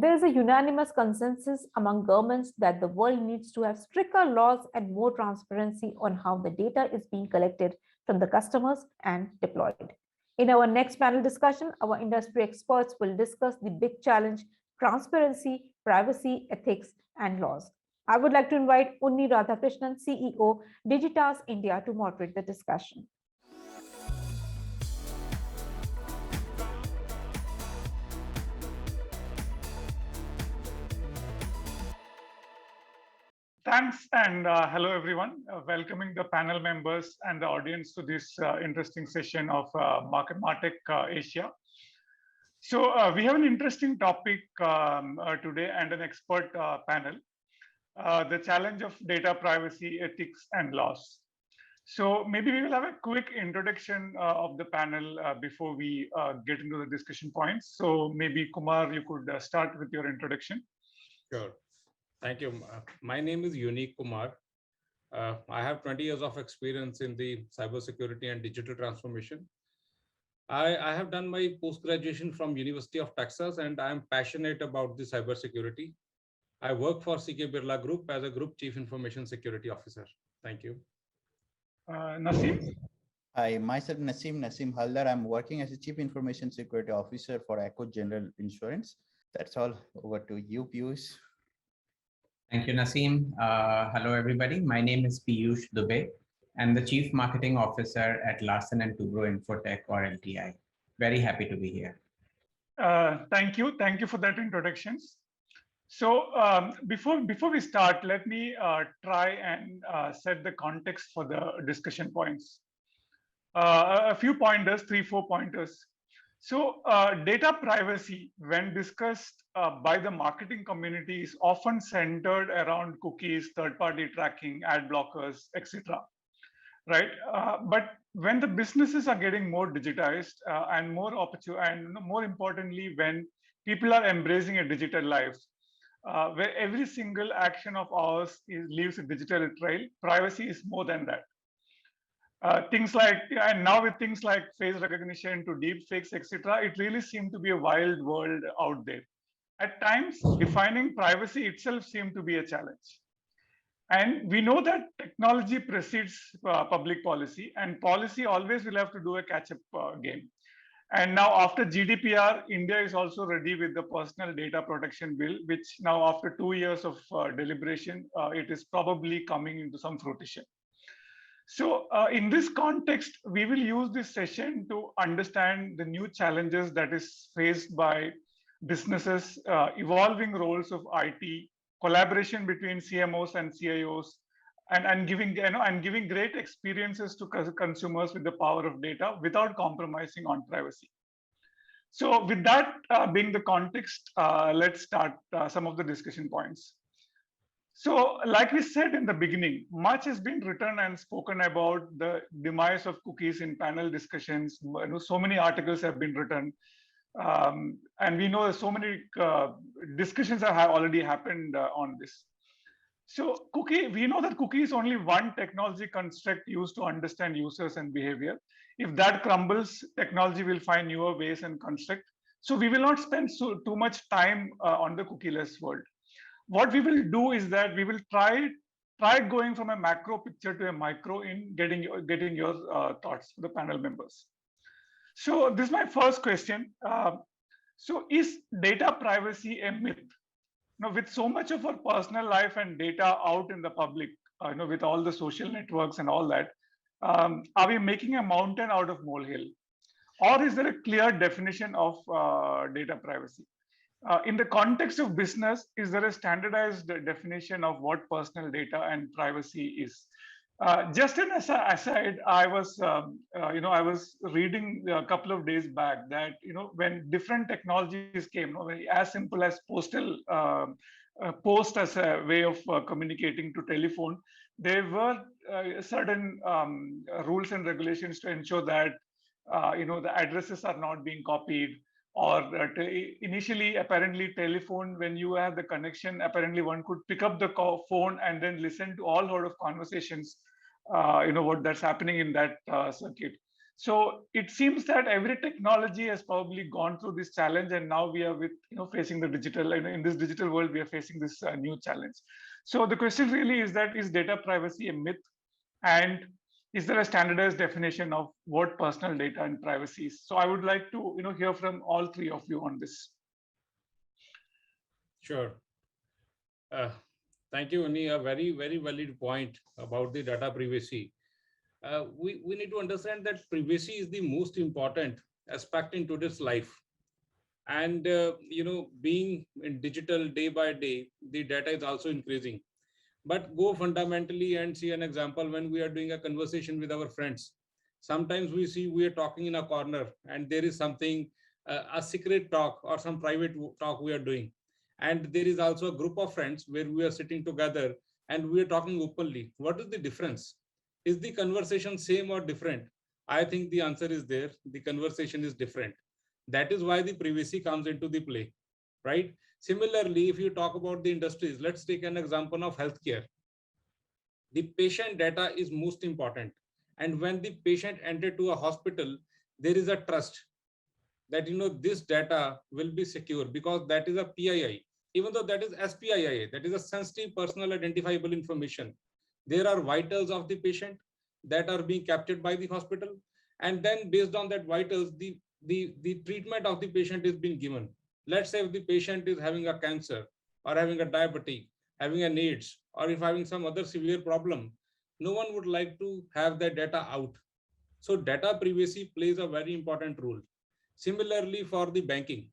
There is a unanimous consensus among governments that the world needs to have stricter laws and more transparency on how the data is being collected from the customers and deployed. In our next panel discussion, our industry experts will discuss the big challenge: transparency, privacy, ethics, and laws. I would like to invite Unni Radhakrishnan, CEO, Digitas India, to moderate the discussion. Thanks and hello everyone. Welcoming the panel members and the audience to this interesting session of Martech Asia. So we have an interesting topic today and an expert panel, the challenge of data privacy, ethics and laws. So maybe we will have a quick introduction of the panel before we get into the discussion points. So maybe Kumar, you could start with your introduction. Sure. Thank you. My name is Unique Kumar. I have 20 years of experience in the cybersecurity and digital transformation. I have done my post-graduation from University of Texas, and I am passionate about the cybersecurity. I work for CK Birla Group as a Group Chief Information Security Officer. Thank you. Naseem? Hi, myself Naseem Haldar. I'm working as a Chief Information Security Officer for Echo General Insurance. That's all. Over to you, Piyush. Thank you, Naseem. Hello, everybody. My name is Piyush Dubey. I'm the Chief Marketing Officer at Larsen & Toubro Infotech, or LTI. Very happy to be here. Thank you. Thank you for that introductions. So before we start, let me try and set the context for the discussion points. A few pointers, 3-4 pointers. So data privacy, when discussed by the marketing community, is often centered around cookies, third-party tracking, ad blockers, etc. Right? But when the businesses are getting more digitized and more and more importantly, when people are embracing a digital life, where every single action of ours leaves a digital trail, privacy is more than that. Things like, and now with things like face recognition to deep fakes, etc., it really seemed to be a wild world out there. At times, defining privacy itself seemed to be a challenge. And we know that technology precedes public policy, and policy always will have to do a catch-up game. And now after GDPR, India is also ready with the Personal Data Protection Bill, which now after 2 years of deliberation, it is probably coming into some fruition. So in this context, we will use this session to understand the new challenges that is faced by businesses, evolving roles of IT, collaboration between CMOs and CIOs, and giving great experiences to consumers with the power of data without compromising on privacy. So with that being the context, let's start some of the discussion points. So like we said in the beginning, much has been written and spoken about the demise of cookies in panel discussions. So many articles have been written. And we know so many discussions have already happened on this. So we know that cookie is only one technology construct used to understand users and behavior. If that crumbles, technology will find newer ways and construct. So we will not spend too much time on the cookieless world. What we will do is that we will try going from a macro picture to a micro in getting your thoughts for the panel members. So this is my first question. So is data privacy a myth? Now, with so much of our personal life and data out in the public, with all the social networks and all that, are we making a mountain out of molehill? Or is there a clear definition of data privacy? In the context of business, is there a standardized definition of what personal data and privacy is? Just an aside, I was reading a couple of days back that when different technologies came, as simple as postal post as a way of communicating to telephone, there were certain rules and regulations to ensure that the addresses are not being copied. Or initially, apparently, telephone, when you have the connection, apparently one could pick up the phone and then listen to all sort of conversations, what that's happening in that circuit. So it seems that every technology has probably gone through this challenge, and now we are with facing the digital. And in this digital world, we are facing this new challenge. So the question really is that, is data privacy a myth, and is there a standardized definition of what personal data and privacy is? So I would like to hear from all three of you on this. Sure. Thank you, Ani. A very, very valid point about the data privacy. We need to understand that privacy is the most important aspect in today's life. And, being in digital day by day, the data is also increasing. But go fundamentally and see an example when we are doing a conversation with our friends. Sometimes we see we are talking in a corner and there is something, a secret talk or some private talk we are doing. And there is also a group of friends where we are sitting together and we are talking openly. What is the difference? Is the conversation same or different? I think the answer is there. The conversation is different. That is why the privacy comes into the play, right? Similarly, if you talk about the industries, let's take an example of healthcare. The patient data is most important. And when the patient entered to a hospital, there is a trust that this data will be secure because that is a PII, even though that is SPII, that is a sensitive personal identifiable information. There are vitals of the patient that are being captured by the hospital, and then based on that vitals, the treatment of the patient is being given. Let's say if the patient is having a cancer or having a diabetic, having an AIDS, or if having some other severe problem, no one would like to have that data out. So data privacy plays a very important role. Similarly, for the banking,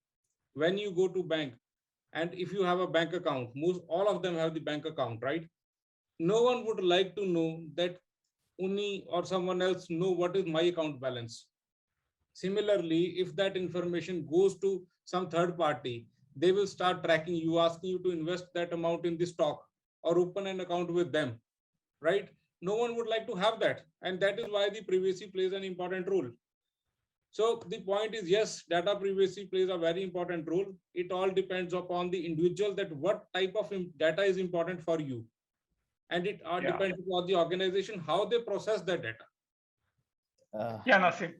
when you go to bank, and if you have a bank account, all of them have the bank account, right? No one would like to know that Uni or someone else know what is my account balance. Similarly, if that information goes to some third party, they will start tracking you, asking you to invest that amount in the stock or open an account with them, right? No one would like to have that. And that is why the privacy plays an important role. So the point is, yes, data privacy plays a very important role. It all depends upon the individual that what type of data is important for you. And it all depends upon the organization, how they process that data. Yeah, Naseem.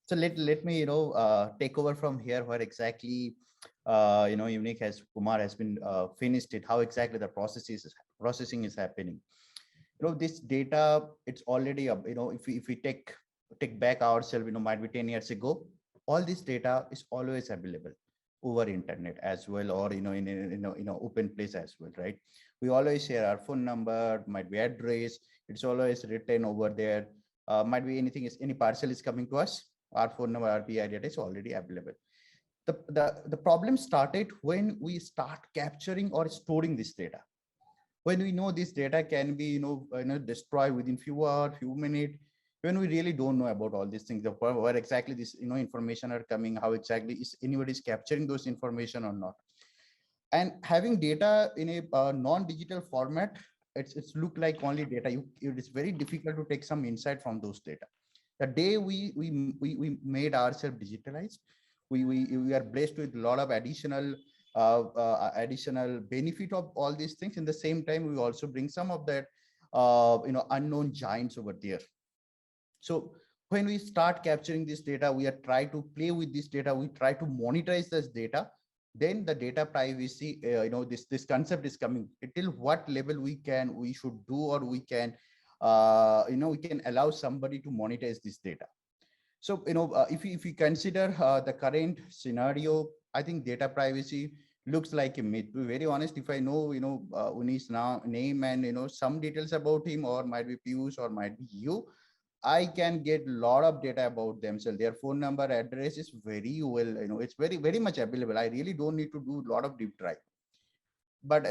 So let me take over from here where exactly Unique as Kumar has been finished it, how exactly the processing is happening. This data, it's already up. If we take back ourselves, might be 10 years ago, all this data is always available over internet as well, or in open place as well, right? We always share our phone number, might be address, it's always written over there. Might be anything, is any parcel is coming to us, our phone number, our PI data is already available. The problem started when we start capturing or storing this data. When we know this data can be destroyed within few hours, few minutes, when we really don't know about all these things, where exactly this information are coming, how exactly is anybody is capturing those information or not. And having data in a non-digital format, it's look like only data. It is very difficult to take some insight from those data. The day we made ourselves digitalized, we are blessed with a lot of additional benefit of all these things. In the same time, we also bring some of that unknown giants over there. So when we start capturing this data, we are trying to play with this data, we try to monetize this data, then the data privacy, this concept is coming. Until what level we should do, or we can allow somebody to monetize this data. So if you consider the current scenario, I think data privacy looks like a myth. To be very honest, if I know Uni's name and some details about him, or might be Piyush, or might be you, I can get a lot of data about themselves. Their phone number, address is very well, it's very, very much available. I really don't need to do a lot of deep dive. But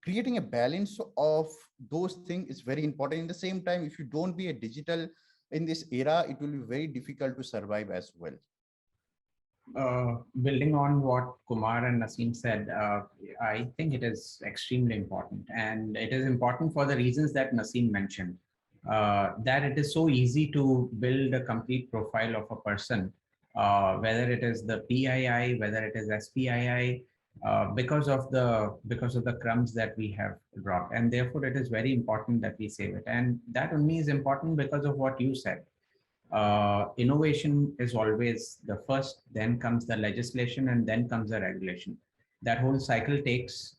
creating a balance of those things is very important. In the same time, if you don't be a digital in this era, it will be very difficult to survive as well. Building on what Kumar and Naseem said, I think it is extremely important. And it is important for the reasons that Naseem mentioned. That it is so easy to build a complete profile of a person, whether it is the PII, whether it is SPII, because of the crumbs that we have dropped. And therefore, it is very important that we save it. And that only is important because of what you said. Innovation is always the first, then comes the legislation, and then comes the regulation. That whole cycle takes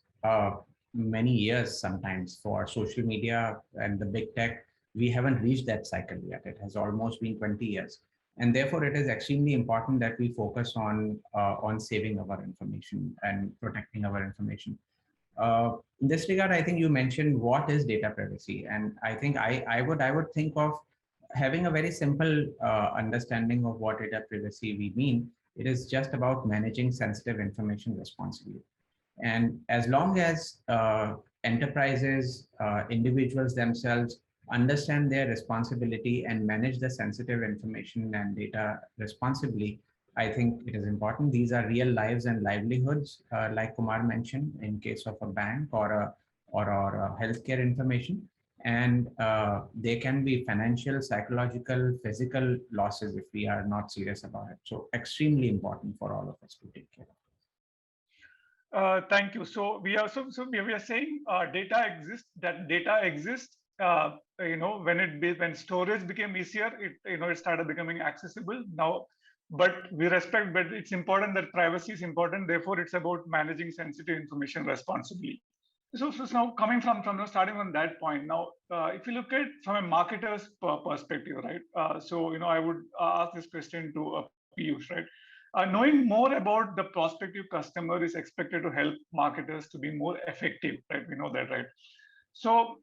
many years sometimes. For social media and the big tech, we haven't reached that cycle yet. It has almost been 20 years. And therefore, it is extremely important that we focus on saving our information and protecting our information. In this regard, I think you mentioned what is data privacy, and I think I would think of having a very simple understanding of what data privacy we mean. It is just about managing sensitive information responsibly. And as long as enterprises, individuals themselves understand their responsibility and manage the sensitive information and data responsibly, I think it is important. These are real lives and livelihoods, like Kumar mentioned, in case of a bank or a healthcare information. And they can be financial, psychological, physical losses if we are not serious about it. So extremely important for all of us to take care of. Thank you. So we are saying data exists. That data exists. When storage became easier, it started becoming accessible now. But it's important that privacy is important. Therefore, it's about managing sensitive information responsibly. So now starting from that point, now if you look at from a marketer's perspective, right? I would ask this question to Piyush, right? Knowing more about the prospective customer is expected to help marketers to be more effective, right? We know that, right? So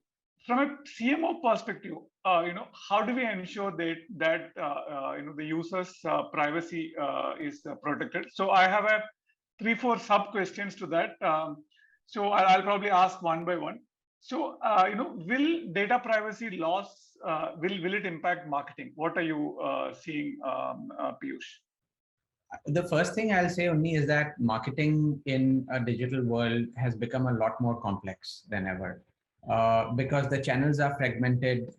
from a CMO perspective, how do we ensure that the user's privacy is protected? So I have 3-4 sub questions to that. So I'll probably ask one by one. So will data privacy laws will it impact marketing? What are you seeing, Piyush? The first thing I'll say only is that marketing in a digital world has become a lot more complex than ever. Because the channels are fragmented.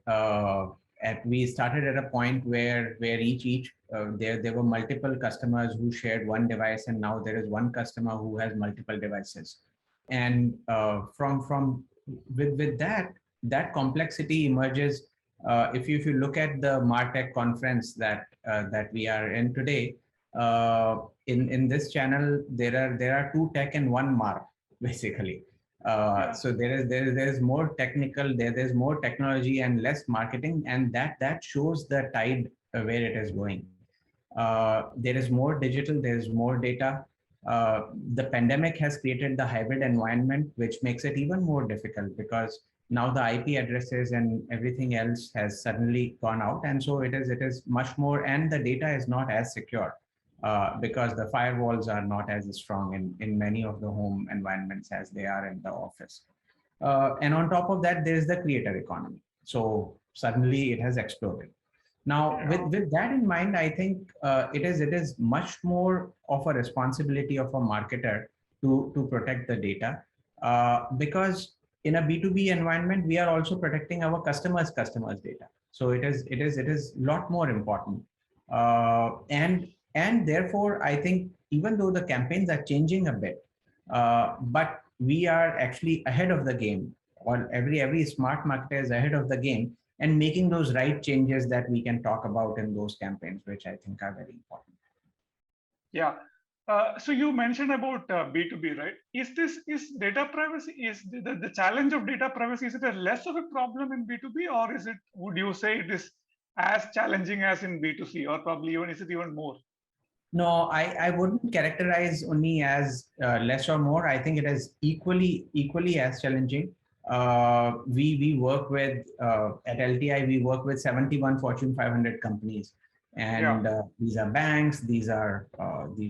We started at a point where there were multiple customers who shared one device, and now there is one customer who has multiple devices. And with that complexity emerges. If you look at the MarTech conference that we are in today, in this channel there are 2 tech and 1 Mar, basically. So there's more technical, there's more technology and less marketing, and that shows the tide where it is going. There is more digital, there's more data. The pandemic has created the hybrid environment, which makes it even more difficult because now the IP addresses and everything else has suddenly gone out, and so it is much more, and the data is not as secure. Because the firewalls are not as strong in many of the home environments as they are in the office. And on top of that, there's the creator economy. So suddenly it has exploded. Now, with that in mind, I think it is much more of a responsibility of a marketer to protect the data. Because in a B2B environment, we are also protecting our customers' data. So it is a lot more important. And therefore, I think even though the campaigns are changing a bit, but we are actually ahead of the game, or every smart marketer is ahead of the game and making those right changes that we can talk about in those campaigns, which I think are very important. Yeah. So you mentioned about B2B, right? Is data privacy, is the challenge of data privacy, is it a less of a problem in B2B, or would you say it is as challenging as in B2C, or probably is it even more? No, I wouldn't characterize only as less or more. I think it is equally as challenging. We work with, at LTI, we work with 71 Fortune 500 companies. And these are banks, these are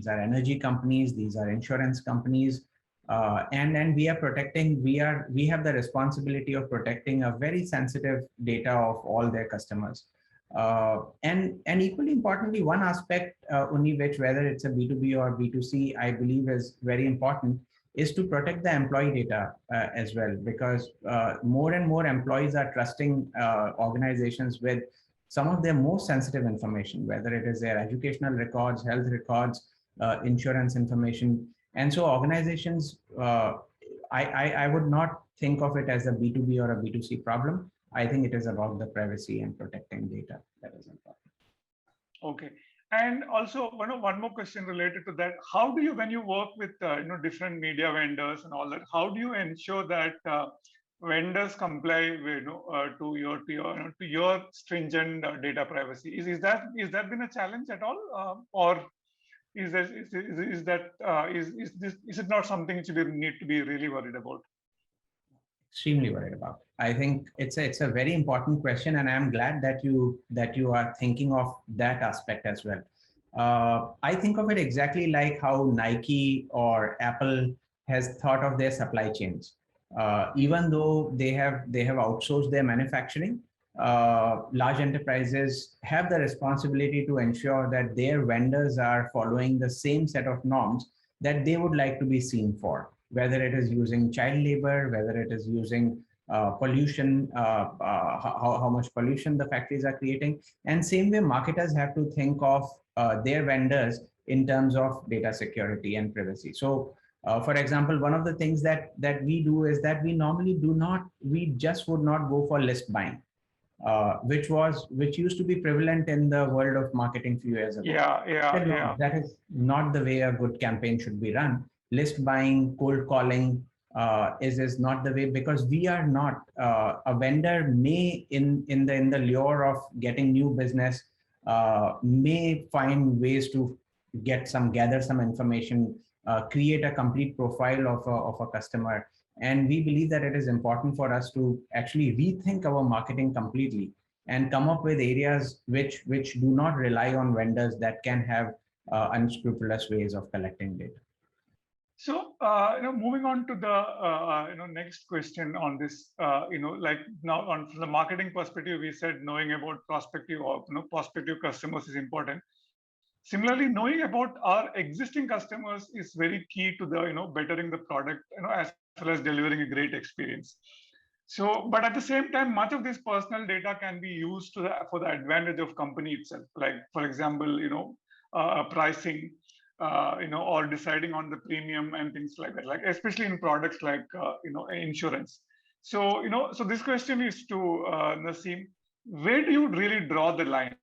energy companies, these are insurance companies. And we are protecting, we have the responsibility of protecting a very sensitive data of all their customers. And equally importantly, one aspect only which, whether it's a B2B or B2C, I believe is very important, is to protect the employee data as well, because more and more employees are trusting organizations with some of their most sensitive information, whether it is their educational records, health records, insurance information. And so organizations, I would not think of it as a B2B or a B2C problem. I think it is about the privacy and protecting data that is important. Okay. And also, one more question related to that. How do you, when you work with different media vendors and all that, how do you ensure that vendors comply with, to your stringent data privacy? Is that been a challenge at all, or is it not something which we need to be really worried about? Extremely worried about. I think it's a very important question, and I'm glad that you are thinking of that aspect as well. I think of it exactly like how Nike or Apple has thought of their supply chains. Even though they have outsourced their manufacturing, large enterprises have the responsibility to ensure that their vendors are following the same set of norms that they would like to be seen for, whether it is using child labor, whether it is using pollution, how much pollution the factories are creating. And same way, marketers have to think of their vendors in terms of data security and privacy. So, for example, one of the things that we do is that we just would not go for list buying, which used to be prevalent in the world of marketing few years ago. Yeah. That is not the way a good campaign should be run. List buying, cold calling is not the way, because we are not a vendor may in the lure of getting new business may find ways to gather some information, create a complete profile of a customer. And we believe that it is important for us to actually rethink our marketing completely and come up with areas which do not rely on vendors that can have unscrupulous ways of collecting data. So, moving on to the next question on this, like now from the marketing perspective, we said knowing about prospective customers is important. Similarly, knowing about our existing customers is very key to the bettering the product, as well as delivering a great experience. So, but at the same time, much of this personal data can be used for the advantage of company itself. Like, for example, pricing, or deciding on the premium and things like that. Like, especially in products like insurance. So, so this question is to Naseem. Where do you really draw the line?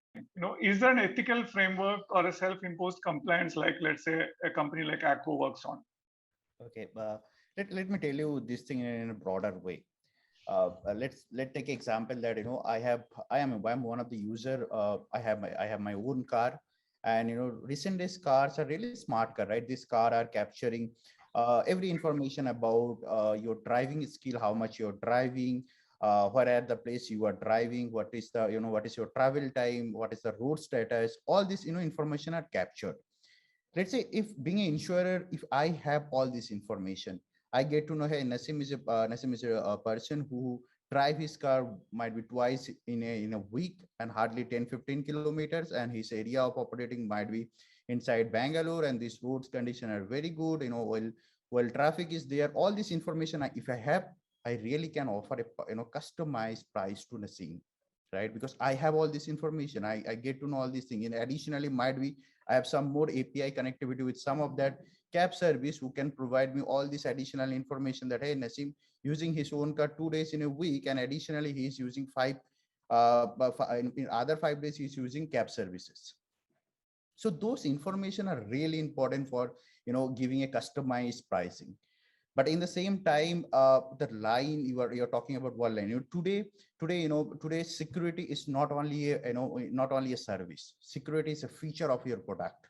Is there an ethical framework or a self-imposed compliance, like let's say a company like Acko works on? Okay, let me tell you this thing in a broader way. Let's take example that I'm one of the user. I have my own car, and recent days cars are really smart car, right? This car are capturing every information about your driving skill, how much you're driving, where at the place you are driving, what is the what is your travel time, what is the road status. All this information are captured. Let's say if being an insurer, if I have all this information, I get to know, hey, Naseem is a person who drive his car might be twice in a week and hardly 10-15 kilometers, and his area of operating might be inside Bangalore, and these roads condition are very good, while traffic is there. All this information, if I have, I really can offer a customized price to Naseem, right? Because I have all this information. I get to know all these things. And additionally, might be I have some more API connectivity with some of that cab service who can provide me all this additional information that, hey, Naseem using his own car 2 days in a week, and additionally he's using in other 5 days he's using cab services. So those information are really important for giving a customized pricing. But in the same time, the line you're talking about, one line. Today security is not only a service. Security is a feature of your product.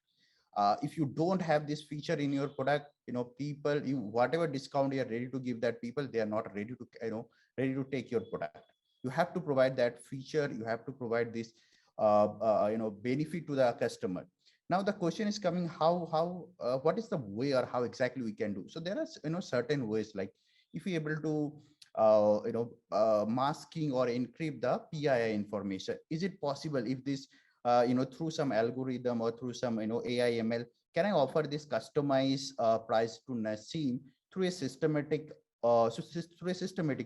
If you don't have this feature in your product, people, whatever discount you're ready to give that people, they are not ready to take your product. You have to provide that feature. You have to provide this benefit to the customer. Now the question is coming, what is the way, or how exactly we can do? So there are certain ways, like if we able to masking or encrypt the PII information. Is it possible if this through some algorithm or through some AI ML, can I offer this customized price to Naseem through a systematic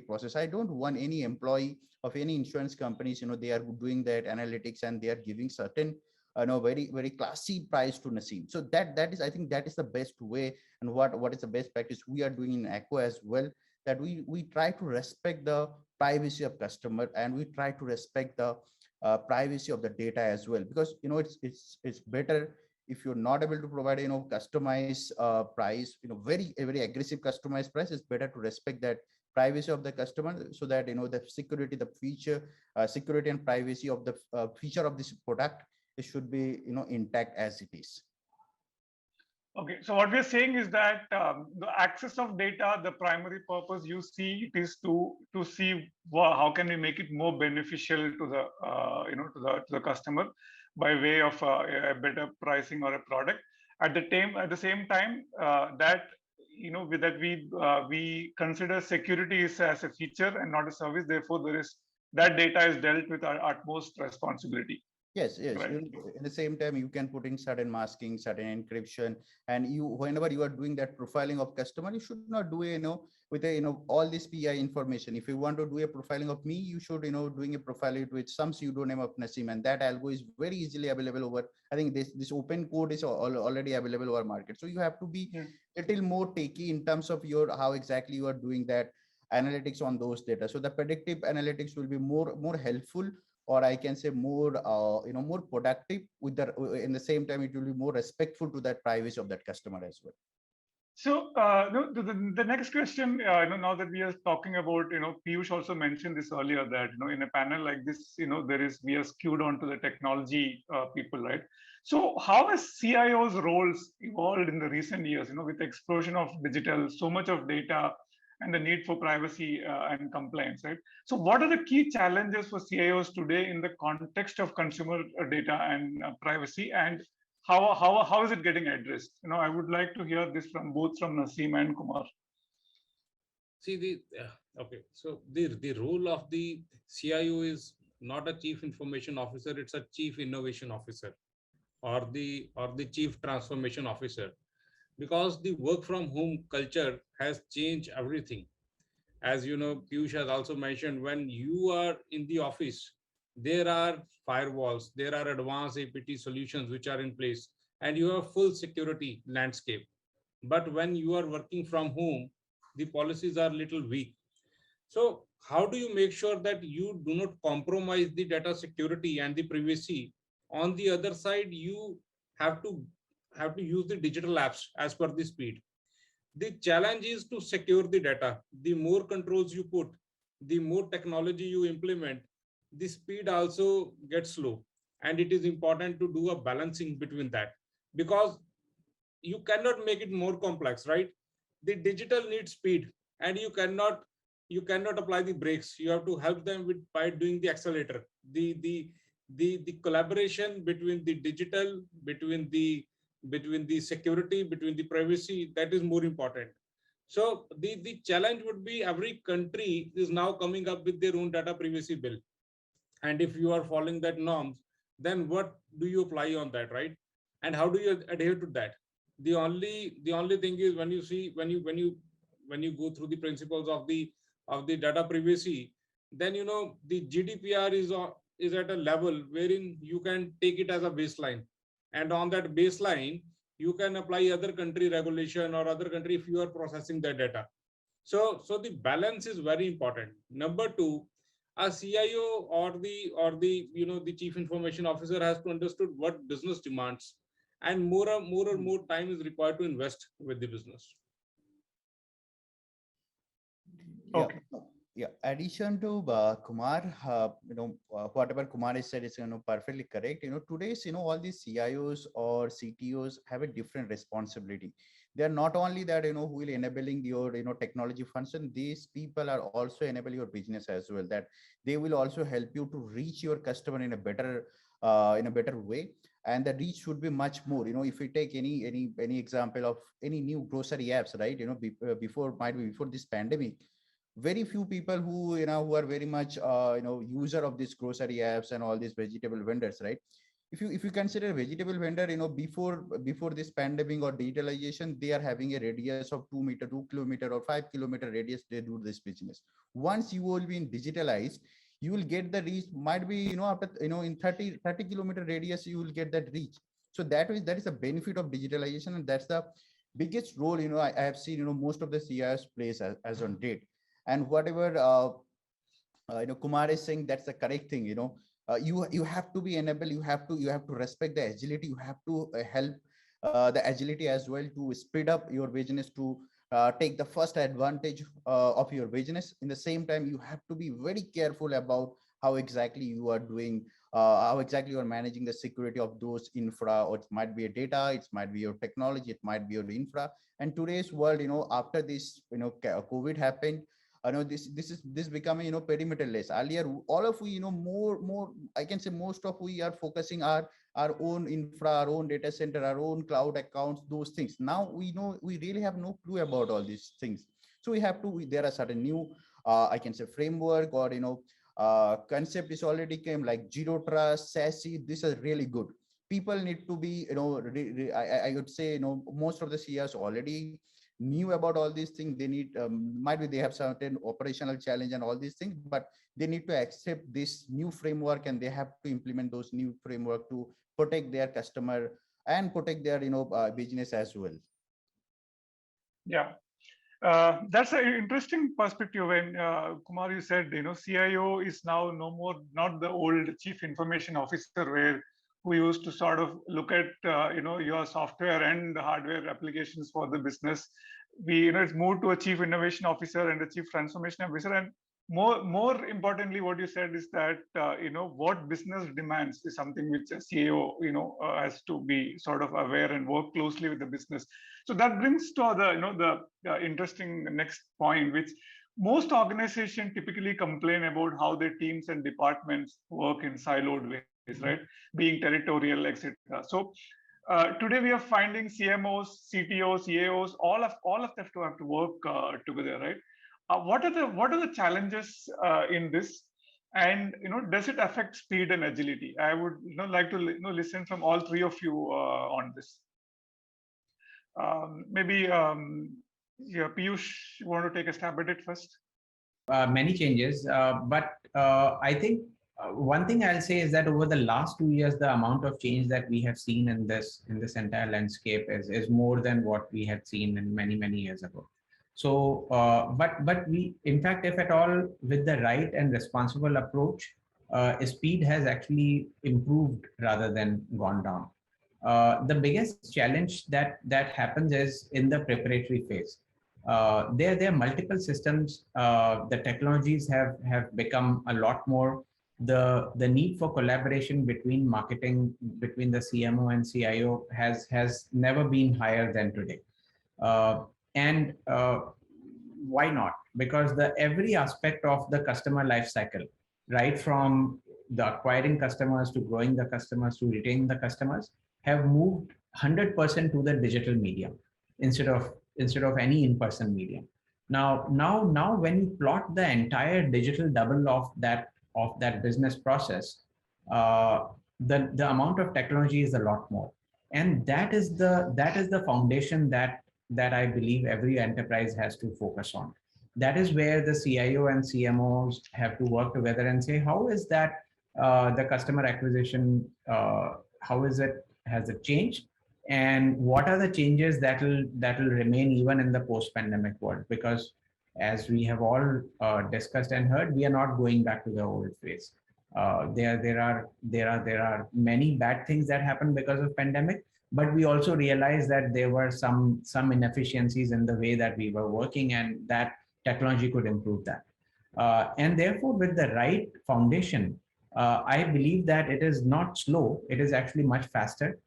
process? I don't want any employee of any insurance companies, they are doing that analytics and they are giving certain very, very classy price to Naseem. So that is, I think that is the best way, and what is the best practice we are doing in Acko as well, that we try to respect the privacy of customer, and we try to respect the privacy of the data as well, because it's better if you're not able to provide customized price, a very aggressive customized price. It's better to respect that privacy of the customer, so that the security, the feature, security and privacy of the feature of this product, it should be intact as it is. Okay, so what we're saying is that the access of data, the primary purpose you see it is to see how can we make it more beneficial to the to the customer by way of a better pricing or a product. At the same time, that with that we consider security is as a feature and not a service. Therefore, that data is dealt with our utmost responsibility. Yes, yes. Right. At the same time, you can put in certain masking, certain encryption, and whenever you are doing that profiling of customer, you should not do with all this PI information. If you want to do a profiling of me, you should doing a profiling with some pseudonym of Naseem, and that algo is very easily available over. I think this open code is already available over market. So you have to be a little more takey in terms of how exactly you are doing that analytics on those data. So the predictive analytics will be more helpful, or I can say more more productive with the, in the same time it will be more respectful to that privacy of that customer as well. So the next question, now that we are talking about, Piyush also mentioned this earlier that, in a panel like this, we are skewed onto the technology people, right? So how has CIO's roles evolved in the recent years, with the explosion of digital, so much of data, and the need for privacy and compliance, right? So what are the key challenges for CIOs today in the context of consumer data and privacy, and how is it getting addressed? I would like to hear this from Naseem and Kumar. See so the role of the CIO is not a chief information officer, it's a chief innovation officer, or the chief transformation officer, because the work from home culture has changed everything. As you know, Piyush has also mentioned, when you are in the office, there are firewalls, there are advanced APT solutions which are in place, and you have full security landscape. But when you are working from home, the policies are little weak. So how do you make sure that you do not compromise the data security and the privacy? On the other side, you have to use the digital apps as per the speed. The challenge is to secure the data. The more controls you put, the more technology you implement, the speed also gets slow. And it is important to do a balancing between that, because you cannot make it more complex, right? The digital needs speed, and you cannot apply the brakes. You have to help them with by doing the accelerator. The collaboration between the digital, between the security, between the privacy, that is more important. So the challenge would be, every country is now coming up with their own data privacy bill, and if you are following that norms, then what do you apply on that, right? And how do you adhere to that? The only thing is, when you go through the principles of the data privacy, then the GDPR is at a level wherein you can take it as a baseline, and on that baseline you can apply other country regulation or other country if you are processing that data. So the balance is very important. Number two, a CIO or the chief information officer has to understood what business demands, and more and more time is required to invest with the business. Okay. Yeah. Addition to Kumar, whatever Kumar has said is perfectly correct. Today's all these CIOs or CTOs have a different responsibility. They are not only that who will enabling your technology function. These people are also enabling your business as well. That they will also help you to reach your customer in a better way, and the reach should be much more. If we take any example of any new grocery apps, right? Before this pandemic, very few people who who are very much user of these grocery apps and all these vegetable vendors, right? If you consider a vegetable vendor, before this pandemic or digitalization, they are having a radius of 2 meter, 2 kilometer, or 5 kilometer radius. They do this business. Once you will be in digitalized, you will get the reach. Might be after in 30 kilometer radius, you will get that reach. So that is a benefit of digitalization, and that's the biggest role I have seen most of the CIS plays as on date. And whatever Kumar is saying, that's the correct thing. you have to be enabled, you have to respect the agility, you have to help the agility as well to speed up your business, to take the first advantage of your business. In the same time, you have to be very careful about how exactly you are doing, how exactly you are managing the security of those infra, or it might be a data, it might be your technology, it might be your infra. And today's world, after this, COVID happened, I know this becoming, perimeterless. Earlier, all of we, more, I can say most of we are focusing our own infra, our own data center, our own cloud accounts, those things. Now we know we really have no clue about all these things. So we have to, there are certain new, I can say framework, or, concept is already came, like zero trust, SASE. This is really good. People need to be, I would say, most of the CEOs already knew about all these things. They need, might be they have certain operational challenge and all these things, but they need to accept this new framework, and they have to implement those new framework to protect their customer and protect their, business as well. Yeah. That's an interesting perspective. When Kumar, you said, CIO is now no more, not the old chief information officer where who used to sort of look at your software and the hardware applications for the business. It's moved to a chief innovation officer and a chief transformation officer. And more importantly, what you said is that what business demands is something which a CEO has to be sort of aware and work closely with the business. So that brings to the interesting next point, which most organizations typically complain about how their teams and departments work in siloed ways, right? Being territorial, etc. So today we are finding CMOs, CTOs, CAOs, all of them to have to work together, right? What are the challenges in this, and does it affect speed and agility? I would like to listen from all three of you on this. Maybe Piyush, you want to take a stab at it first? Many changes, but I think one thing I'll say is that over the last 2 years, the amount of change that we have seen in this entire landscape is more than what we had seen in many years ago. So, but we, in fact, if at all, with the right and responsible approach, speed has actually improved rather than gone down. The biggest challenge that happens is in the preparatory phase. There are multiple systems. The technologies have become a lot more. The need for collaboration between marketing, between the CMO and CIO has never been higher than today. And why not? Because every aspect of the customer life cycle, right from the acquiring customers to growing the customers to retaining the customers, have moved 100% to the digital medium instead of any in-person medium. Now, when you plot the entire digital double of that business process, the amount of technology is a lot more, and that is the foundation that I believe every enterprise has to focus on. That is where the CIO and CMOs have to work together and say, how is that the customer acquisition, has it changed? And what are the changes that will remain even in the post-pandemic world? Because as we have all discussed and heard, we are not going back to the old phase. There are many bad things that happened because of pandemic, but we also realized that there were some inefficiencies in the way that we were working, and that technology could improve that. And therefore, with the right foundation, I believe that it is not slow, it is actually much faster.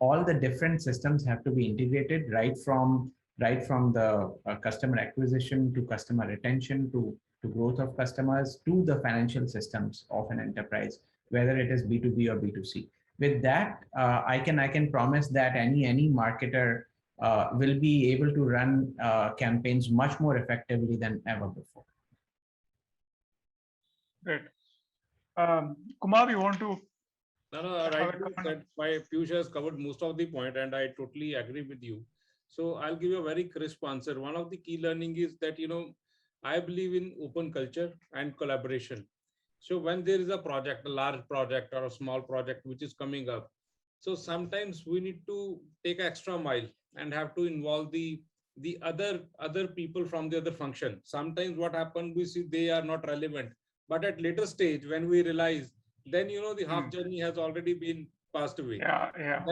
All the different systems have to be integrated, right from the customer acquisition to customer retention to growth of customers to the financial systems of an enterprise, whether it is B2B or B2C. With that, I can promise that any marketer will be able to run campaigns much more effectively than ever before. Great. Kumar, you want to? No, right. That my Piyush has covered most of the point, and I totally agree with you. So I'll give you a very crisp answer. One of the key learning is that, I believe in open culture and collaboration. So when there is a project, a large project or a small project which is coming up, so sometimes we need to take an extra mile and have to involve the other people from the other function. Sometimes what happens, we see they are not relevant, but at later stage when we realize then the half journey has already been passed away. Yeah, yeah.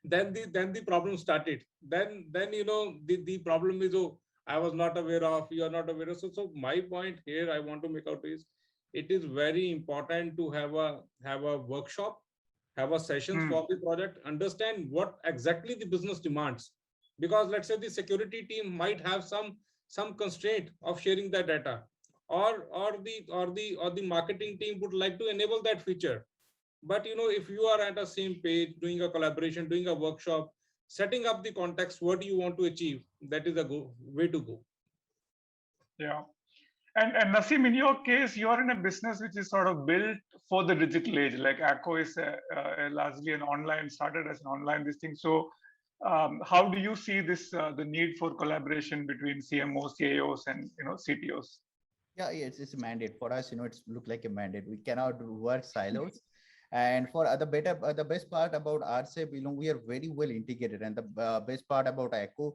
Then the problem started. Then the problem is, oh, I was not aware of, you are not aware of. So my point here I want to make out is, it is very important to have a workshop, have a sessions Hmm. for the project, understand what exactly the business demands. Because let's say the security team might have some constraint of sharing that data, or the marketing team would like to enable that feature. But if you are at the same page, doing a collaboration, doing a workshop, setting up the context, what do you want to achieve, that is a way to go. Yeah. And Naseem, in your case, you are in a business which is sort of built for the digital age. Like Acko is largely an online, started as an online this thing. So, how do you see this the need for collaboration between CMOs, CAOs, and CTOs? Yeah, it's a mandate for us. It's look like a mandate. We cannot work silos. And for the best part about RCEP, we are very well integrated. And the best part about Echo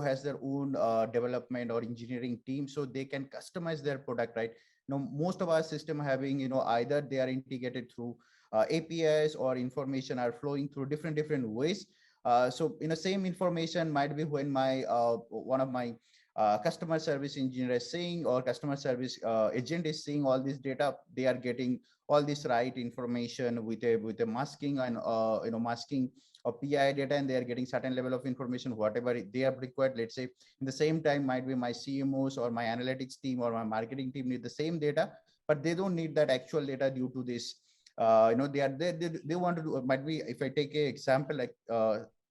has their own development or engineering team, so they can customize their product, right? Most of our system having, either they are integrated through APIs, or information are flowing through different ways. So, same information might be when my one of my customer service engineer is seeing, or customer service agent is seeing all this data, they are getting all this right information with a masking, and masking of PI data, and they are getting certain level of information whatever they have required. Let's say in the same time might be my CMOs or my analytics team or my marketing team need the same data, but they don't need that actual data due to this. They want to do, might be, if I take a example, like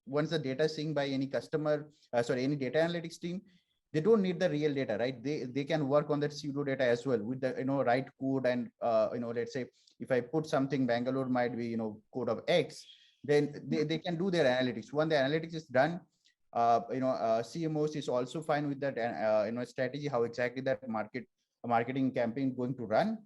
once the data is seen by any customer, any data analytics team, they don't need the real data, right? They can work on that pseudo data as well with the right code. And let's say if I put something, Bangalore might be code of X, then they can do their analytics. When the analytics is done, CMOs is also fine with that strategy, how exactly that marketing campaign going to run.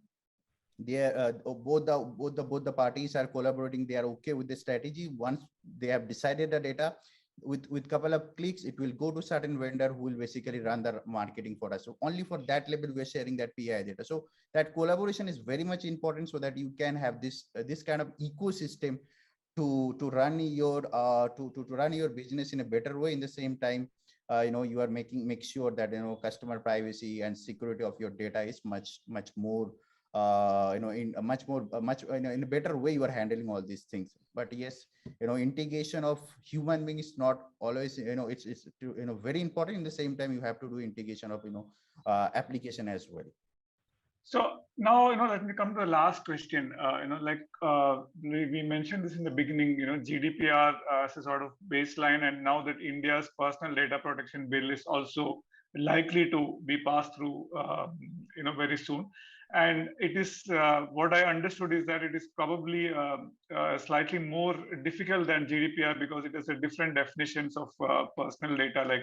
They both the parties are collaborating, they are okay with the strategy. Once they have decided the data, with couple of clicks, it will go to certain vendor who will basically run the marketing for us. So only for that level we're sharing that PI data. So that collaboration is very much important, so that you can have this kind of ecosystem to run your to run your business in a better way. In the same time, you are make sure that customer privacy and security of your data is much more in a much more in a better way. You are handling all these things. But yes, integration of human being is not always, it's very important. In the same time, you have to do integration of application as well. So now, let me come to the last question. We mentioned this in the beginning, GDPR as a sort of baseline, and now that India's personal data protection bill is also likely to be passed through, very soon. And it is, what I understood is that it is probably slightly more difficult than GDPR, because it has a different definitions of personal data. Like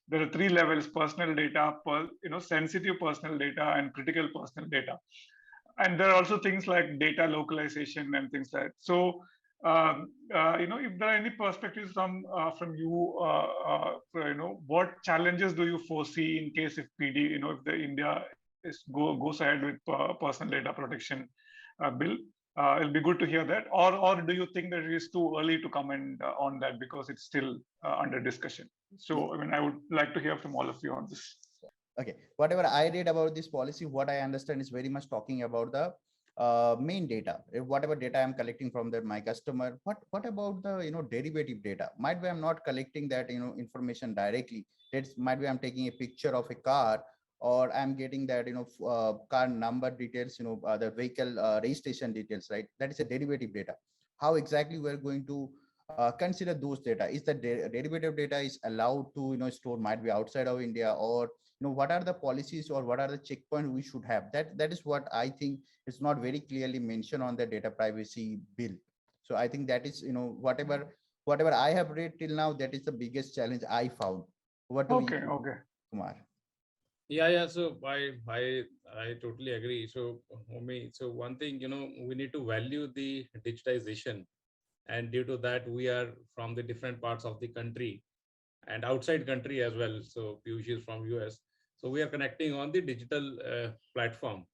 there are 3 levels: personal data, sensitive personal data, and critical personal data. And there are also things like data localization and things like that. So, if there are any perspectives from you, what challenges do you foresee in case if PD, if the India goes ahead with personal data protection bill? It'll be good to hear that. Or do you think that it is too early to comment on that because it's still under discussion? So, I would like to hear from all of you on this. Okay, whatever I read about this policy, what I understand is very much talking about the main data, whatever data I'm collecting from my customer. What about the derivative data? Might be I'm not collecting that information directly. That's might be I'm taking a picture of a car, or I'm getting that car number details, the vehicle registration details, right? That is a derivative data. How exactly we're going to consider those data? Is the derivative data is allowed to store, might be outside of India, or what are the policies, or what are the checkpoints we should have? That is what I think is not very clearly mentioned on the data privacy bill. So I think that is whatever I have read till now, that is the biggest challenge I found. What do okay, Kumar? Yeah. So I totally agree. So so one thing, we need to value the digitization, and due to that, we are from the different parts of the country and outside country as well. So Piyush is from US. So we are connecting on the digital platform.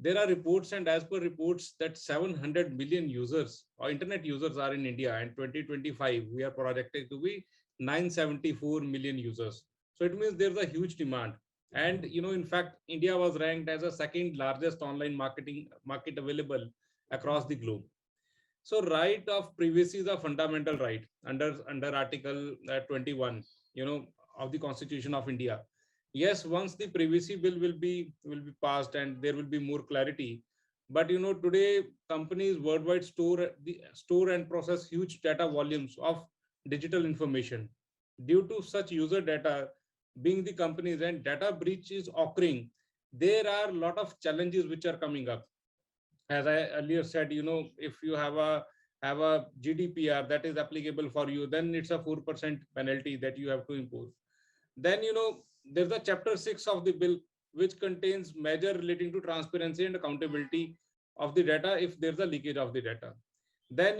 there are reports, and as per reports, that 700 million users or internet users are in India, and 2025 we are projected to be 974 million users. So it means there's a huge demand. And in fact, India was ranked as a second largest online market available across the globe. So right of privacy is a fundamental right under Article 21, of the Constitution of India. Yes, once the privacy bill will be passed and there will be more clarity. But today companies worldwide store and process huge data volumes of digital information. Due to such user data being the companies and data breach is occurring, there are a lot of challenges which are coming up. As I earlier said, if you have a GDPR that is applicable for you, then it's a 4% penalty that you have to impose. Then there's a chapter 6 of the bill which contains measure relating to transparency and accountability of the data if there's a leakage of the data. Then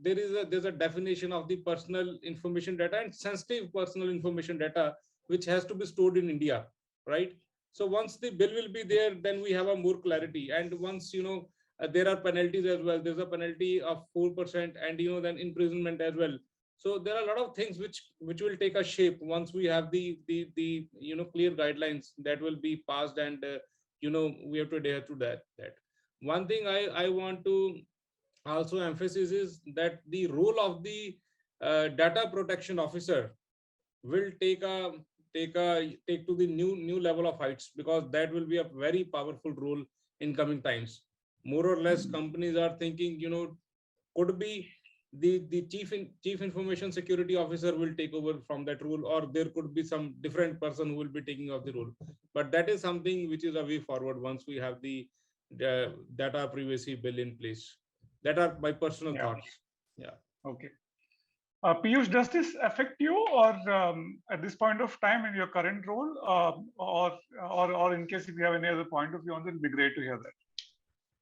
there's a definition of the personal information data and sensitive personal information data which has to be stored in India, right? So once the bill will be there, then we have a more clarity. And once there are penalties as well. There's a penalty of 4%, and then imprisonment as well. So there are a lot of things which will take a shape once we have the clear guidelines that will be passed, and we have to adhere to that. One thing I want to also emphasize is that the role of the data protection officer will take to the new level of heights, because that will be a very powerful role in coming times. More or less, companies are thinking, could be the chief information security officer will take over from that role, or there could be some different person who will be taking of the role. But that is something which is a way forward once we have the data privacy bill in place. That are my personal thoughts. Yeah. Okay. Piyush, does this affect you, or at this point of time in your current role, or in case if you have any other point of view on it, it'd be great to hear that.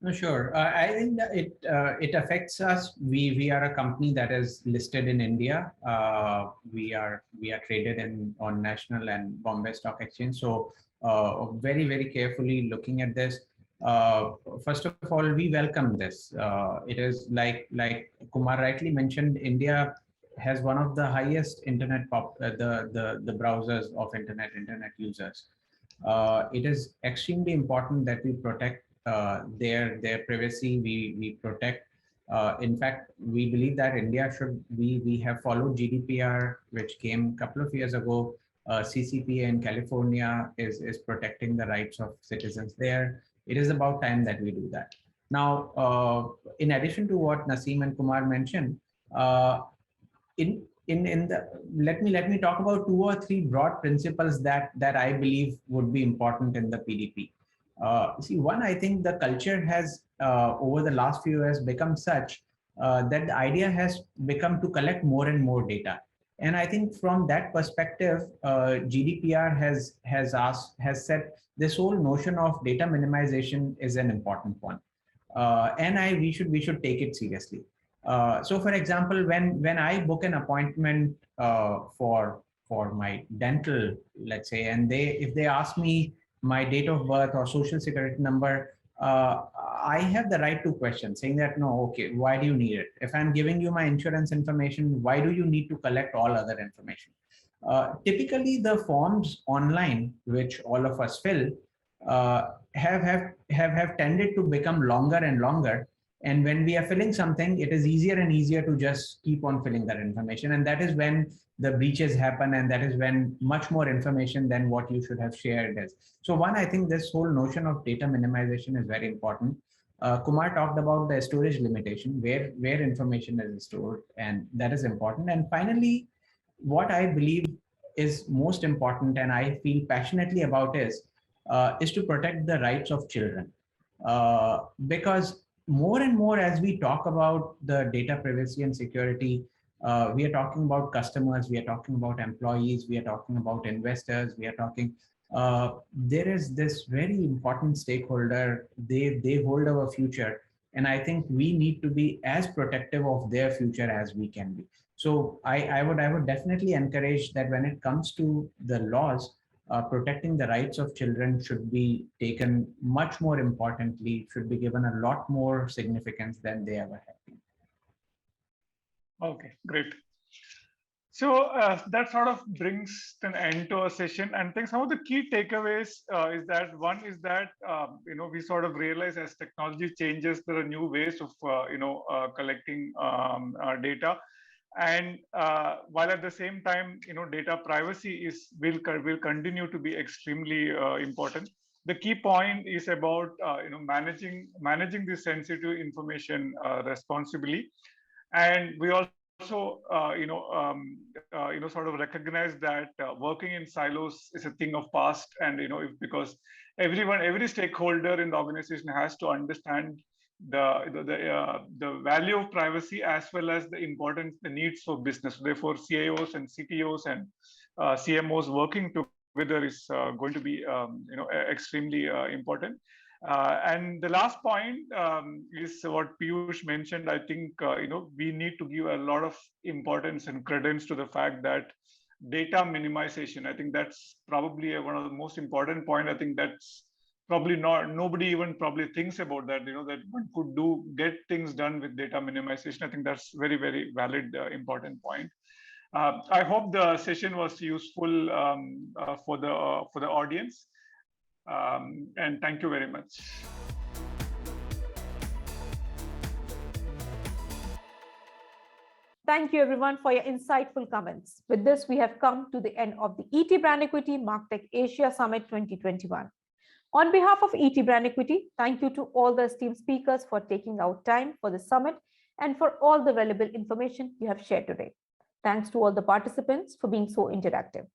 No, sure. I think that it affects us. We are a company that is listed in India. We are traded on National and Bombay Stock Exchange. So very, very carefully looking at this. First of all, we welcome this. It is like Kumar rightly mentioned, India has one of the highest internet the browsers of internet users. It is extremely important that we protect their privacy. We protect. In fact, we believe that India should. We have followed GDPR, which came a couple of years ago. CCPA in California is protecting the rights of citizens there. It is about time that we do that. Now, in addition to what Naseem and Kumar mentioned, let me talk about 2 or 3 broad principles that I believe would be important in the PDP. See, one, I think the culture has over the last few years become such that the idea has become to collect more and more data. And I think from that perspective, GDPR has said this whole notion of data minimization is an important one, and we should take it seriously. So, for example, when I book an appointment for my dental, let's say, and if they ask me my date of birth or social security number, I have the right to question, saying that, no, okay, why do you need it? If I'm giving you my insurance information, why do you need to collect all other information? Typically, the forms online, which all of us fill, have tended to become longer and longer. And when we are filling something, it is easier and easier to just keep on filling that information. And that is when the breaches happen, and that is when much more information than what you should have shared is. So one, I think this whole notion of data minimization is very important. Kumar talked about the storage limitation, where information is stored, and that is important. And finally, what I believe is most important, and I feel passionately about is to protect the rights of children. Because more and more as we talk about the data privacy and security, we are talking about customers, we are talking about employees, we are talking about investors, we are talking, there is this very important stakeholder, they hold our future. And I think we need to be as protective of their future as we can be. So I would definitely encourage that when it comes to the laws, protecting the rights of children should be taken much more importantly, should be given a lot more significance than they ever have been. Okay, great. So that sort of brings an end to our session. And I think some of the key takeaways is that one is that we sort of realize as technology changes, there are new ways of collecting data. And while at the same time, data privacy will continue to be extremely important. The key point is about managing this sensitive information responsibly, and we also sort of recognize that working in silos is a thing of past, and because every stakeholder in the organization has to understand the value of privacy as well as the needs for business. Therefore, CIOs and CTOs and CMOs working together is going to be extremely important. And the last point is what Piyush mentioned. I think we need to give a lot of importance and credence to the fact that data minimization, I think that's probably one of the most important point. I think that's probably nobody even probably thinks about that, that one could get things done with data minimization. I think that's very, very valid, important point. I hope the session was useful for the audience. And thank you very much. Thank you everyone for your insightful comments. With this, we have come to the end of the ET Brand Equity Marktech Asia Summit 2021. On behalf of ET Brand Equity, thank you to all the esteemed speakers for taking out time for the summit and for all the valuable information you have shared today. Thanks to all the participants for being so interactive.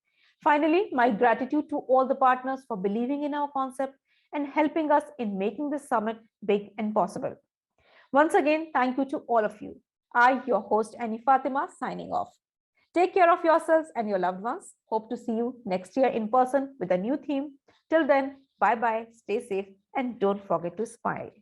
Finally, my gratitude to all the partners for believing in our concept and helping us in making this summit big and possible. Once again, thank you to all of you. I, your host, Annie Fatima, signing off. Take care of yourselves and your loved ones. Hope to see you next year in person with a new theme. Till then, bye-bye, stay safe, and don't forget to smile.